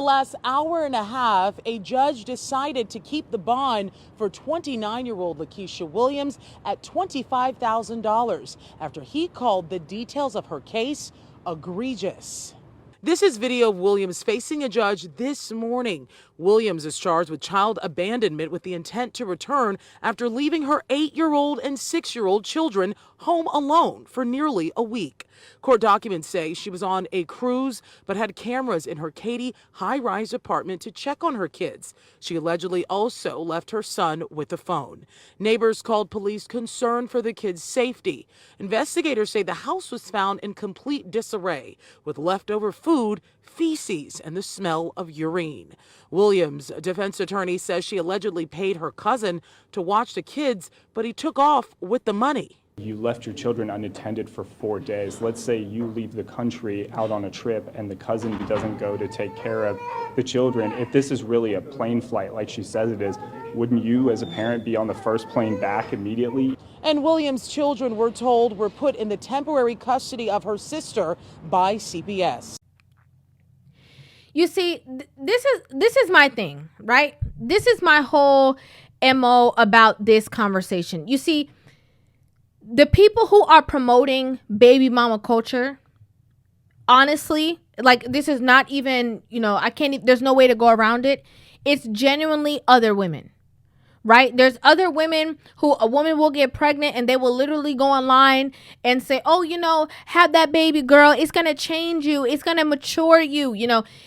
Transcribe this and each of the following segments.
Last hour and a half, a judge decided to keep the bond for 29-year-old Lakeisha Williams at $25,000 after he called the details of her case egregious. This is video of Williams facing a judge this morning. Williams is charged with child abandonment with the intent to return after leaving her 8-year-old and 6-year-old children home alone for nearly a week. Court documents say she was on a cruise but had cameras in her Katy high-rise apartment to check on her kids. She allegedly also left her son with a phone. Neighbors called police concerned for the kids' safety. Investigators say the house was found in complete disarray with leftover food, feces, and the smell of urine. Williams' defense attorney says she allegedly paid her cousin to watch the kids, but he took off with the money. You left your children unattended for 4 days. Let's say you leave the country out on a trip and the cousin doesn't go to take care of the children. If this is really a plane flight like she says it is, wouldn't you as a parent be on the first plane back immediately? And Williams' children, we're told, were put in the temporary custody of her sister by CPS. You see, this is my thing, right? This is my whole MO about this conversation. You see, the people who are promoting baby mama culture, honestly, like, this is not even, there's no way to go around it. It's genuinely other women, right? There's other women who a woman will get pregnant and they will literally go online and say, oh, have that baby girl. It's going to change you. It's going to mature you.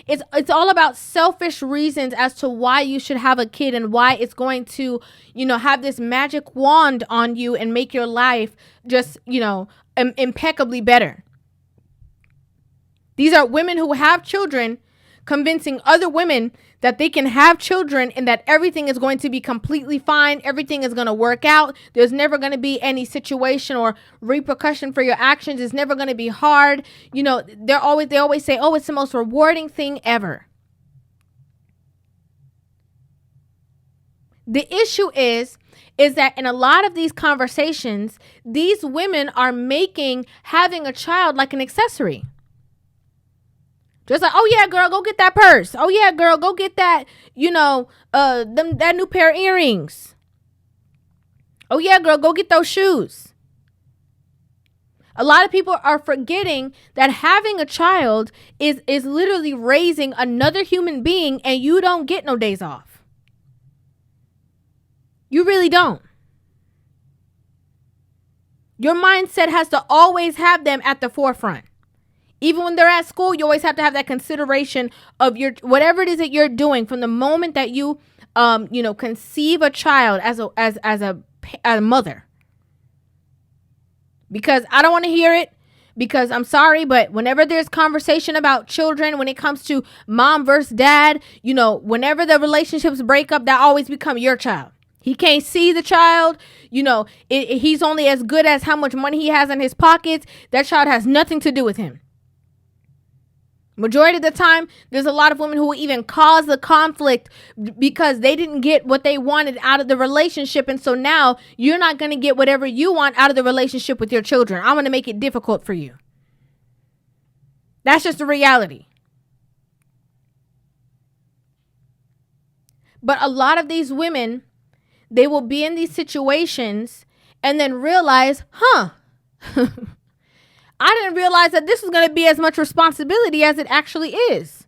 It's all about selfish reasons as to why you should have a kid and why it's going to, have this magic wand on you and make your life just, impeccably better. These are women who have children convincing other women that they can have children and that everything is going to be completely fine. Everything is going to work out. There's never going to be any situation or repercussion for your actions. It's never going to be hard. They always say, oh, it's the most rewarding thing ever. The issue is that in a lot of these conversations, these women are making having a child like an accessory. Just like, oh yeah, girl, go get that purse. Oh yeah, girl, go get that, that new pair of earrings. Oh yeah, girl, go get those shoes. A lot of people are forgetting that having a child is literally raising another human being, and you don't get no days off. You really don't. Your mindset has to always have them at the forefront. Even when they're at school, you always have to have that consideration of your whatever it is that you're doing from the moment that you, conceive a child as a mother. Because I don't want to hear it. Because I'm sorry, but whenever there's conversation about children, when it comes to mom versus dad, whenever the relationships break up, that always become your child. He can't see the child. He's only as good as how much money he has in his pockets. That child has nothing to do with him. Majority of the time, there's a lot of women who will even cause the conflict because they didn't get what they wanted out of the relationship. And so now you're not going to get whatever you want out of the relationship with your children. I'm going to make it difficult for you. That's just the reality. But a lot of these women, they will be in these situations and then realize, I didn't realize that this was going to be as much responsibility as it actually is.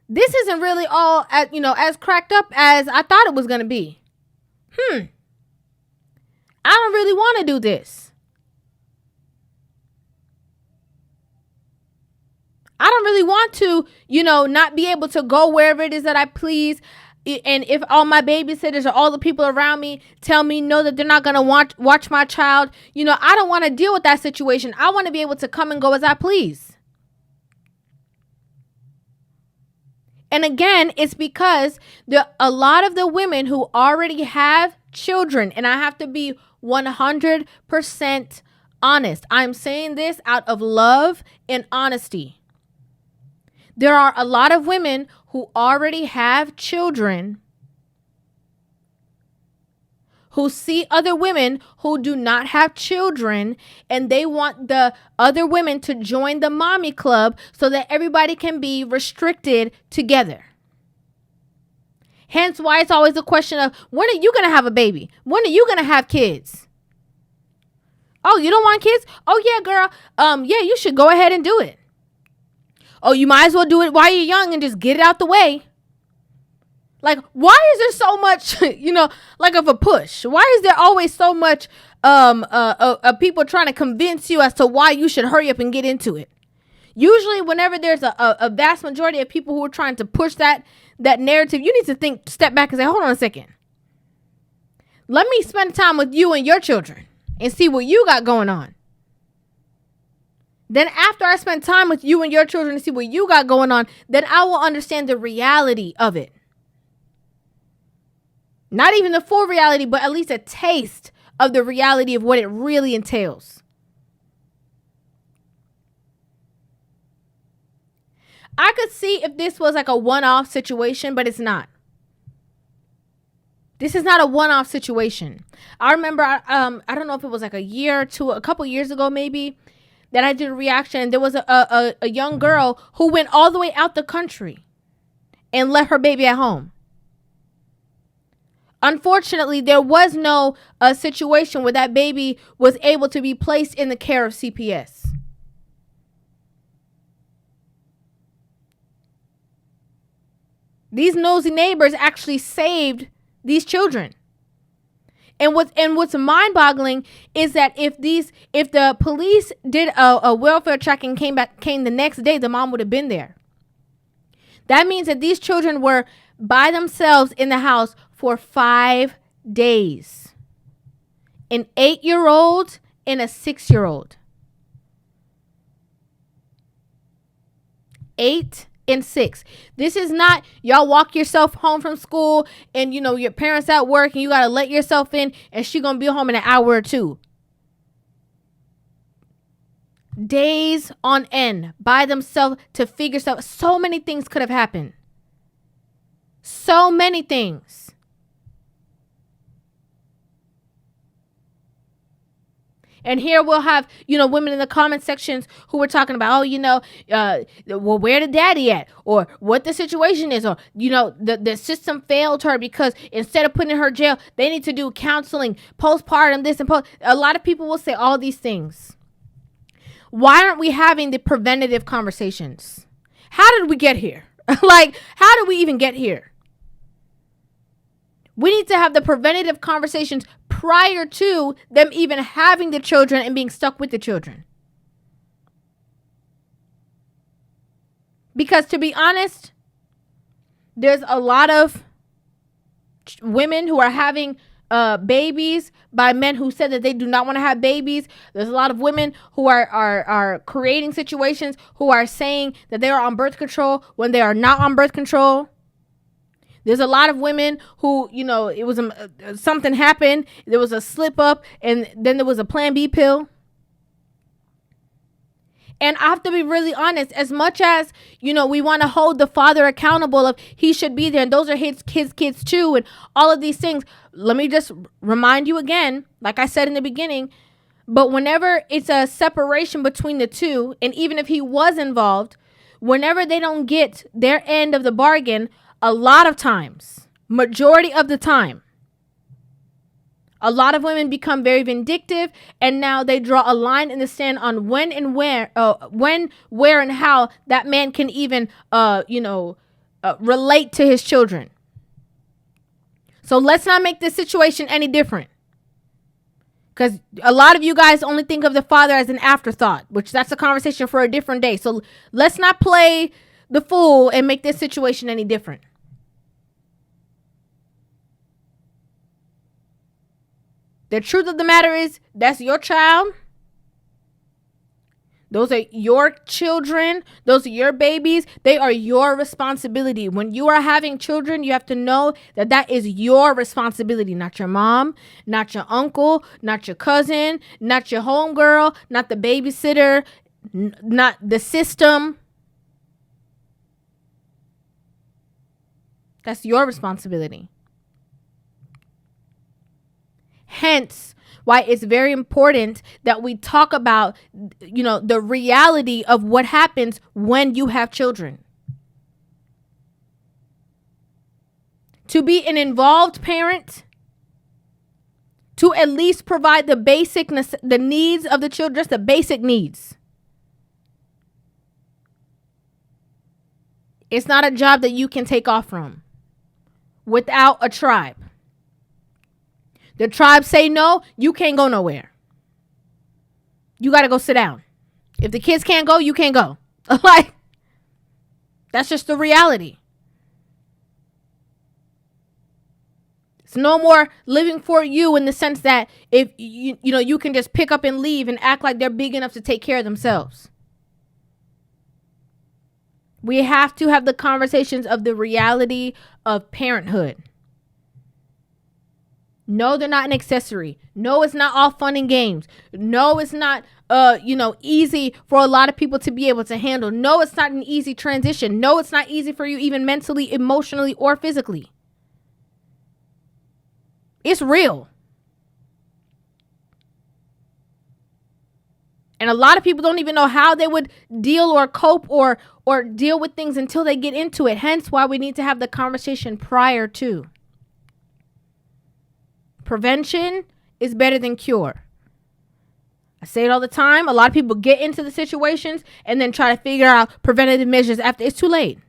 This isn't really all as cracked up as I thought it was going to be. I don't really want to do this. I don't really want to, not be able to go wherever it is that I please. And if all my babysitters or all the people around me tell me no, that they're not going to watch my child, I don't want to deal with that situation. I want to be able to come and go as I please. And again, it's because a lot of the women who already have children, and I have to be 100% honest. I'm saying this out of love and honesty. There are a lot of women who already have children who see other women who do not have children, and they want the other women to join the mommy club so that everybody can be restricted together. Hence why it's always a question of, when are you going to have a baby? When are you going to have kids? Oh, you don't want kids? Oh, yeah, girl. Yeah, you should go ahead and do it. Oh, you might as well do it while you're young and just get it out the way. Like, why is there so much, like of a push? Why is there always so much people trying to convince you as to why you should hurry up and get into it? Usually whenever there's a vast majority of people who are trying to push that narrative, you need to step back and say, hold on a second. Let me spend time with you and your children and see what you got going on. Then after I spend time with you and your children and see what you got going on, then I will understand the reality of it. Not even the full reality, but at least a taste of the reality of what it really entails. I could see if this was like a one-off situation, but it's not. This is not a one-off situation. I remember, I don't know if it was like a couple years ago maybe, that I did a reaction. There was a young girl who went all the way out the country and left her baby at home. Unfortunately, there was no situation where that baby was able to be placed in the care of CPS. These nosy neighbors actually saved these children. And what's mind-boggling is that if the police did a welfare check and came the next day, the mom would have been there. That means that these children were by themselves in the house for 5 days. An 8-year-old and a 6-year-old. 8 and 6. This is not y'all walk yourself home from school and your parents at work and you got to let yourself in and she going to be home in an hour or two. Days on end by themselves to figure stuff. So many things could have happened. So many things. And here we'll have, women in the comment sections who were talking about, well, where the daddy at? Or what the situation is. Or, the system failed her because instead of putting her in jail, they need to do counseling, postpartum, this and post. A lot of people will say all these things. Why aren't we having the preventative conversations? How did we get here? How did we even get here? We need to have the preventative conversations prior to them even having the children and being stuck with the children. Because to be honest, there's a lot of women who are having babies by men who said that they do not want to have babies. There's a lot of women who are creating situations who are saying that they are on birth control when they are not on birth control. There's a lot of women who, it was something happened. There was a slip up and then there was a Plan B pill. And I have to be really honest, as much as, we want to hold the father accountable of he should be there and those are his kids too and all of these things. Let me just remind you again, like I said in the beginning, but whenever it's a separation between the two, and even if he was involved, whenever they don't get their end of the bargain, a lot of times, majority of the time, a lot of women become very vindictive, and now they draw a line in the sand on when, where, and how that man can even, relate to his children. So let's not make this situation any different. Because a lot of you guys only think of the father as an afterthought, which that's a conversation for a different day. So let's not play the fool and make this situation any different. The truth of the matter is, that's your child. Those are your children. Those are your babies. They are your responsibility. When you are having children, you have to know that that is your responsibility, not your mom, not your uncle, not your cousin, not your homegirl, not the babysitter, not the system. That's your responsibility. Hence why it's very important that we talk about, the reality of what happens when you have children. To be an involved parent, to at least provide the needs of the children, just the basic needs. It's not a job that you can take off from without a tribe. The tribe say no, you can't go nowhere. You got to go sit down. If the kids can't go, you can't go. Like, that's just the reality. It's no more living for you in the sense that if you can just pick up and leave and act like they're big enough to take care of themselves. We have to have the conversations of the reality of parenthood. No, they're not an accessory. No, it's not all fun and games. No, it's not, easy for a lot of people to be able to handle. No, it's not an easy transition. No, it's not easy for you even mentally, emotionally, or physically. It's real. And a lot of people don't even know how they would deal or cope or deal with things until they get into it. Hence why we need to have the conversation prior to. Prevention is better than cure. I say it all the time. A lot of people get into the situations and then try to figure out preventative measures after. It's too late.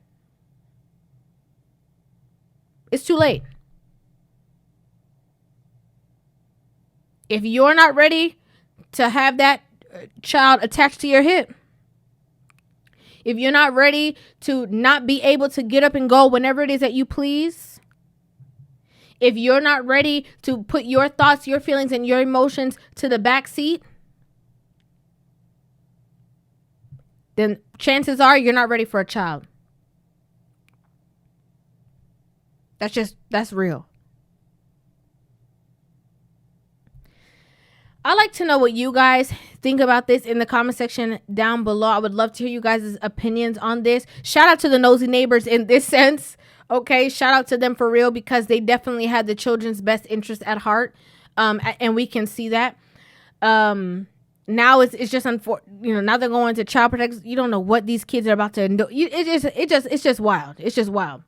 It's too late. If you're not ready to have that child attached to your hip, if you're not ready to not be able to get up and go whenever it is that you please, if you're not ready to put your thoughts, your feelings, and your emotions to the back seat, then chances are you're not ready for a child. That's real. I'd like to know what you guys think about this in the comment section down below. I would love to hear you guys' opinions on this. Shout out to the nosy neighbors in this sense. Okay, shout out to them for real, because they definitely had the children's best interest at heart. And we can see that. Now it's just now they're going to child protection. You don't know what these kids are about to do. It's just wild. It's just wild.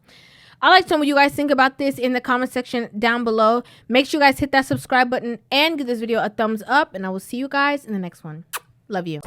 I'd like to know what you guys think about this in the comment section down below. Make sure you guys hit that subscribe button and give this video a thumbs up, and I will see you guys in the next one. Love you.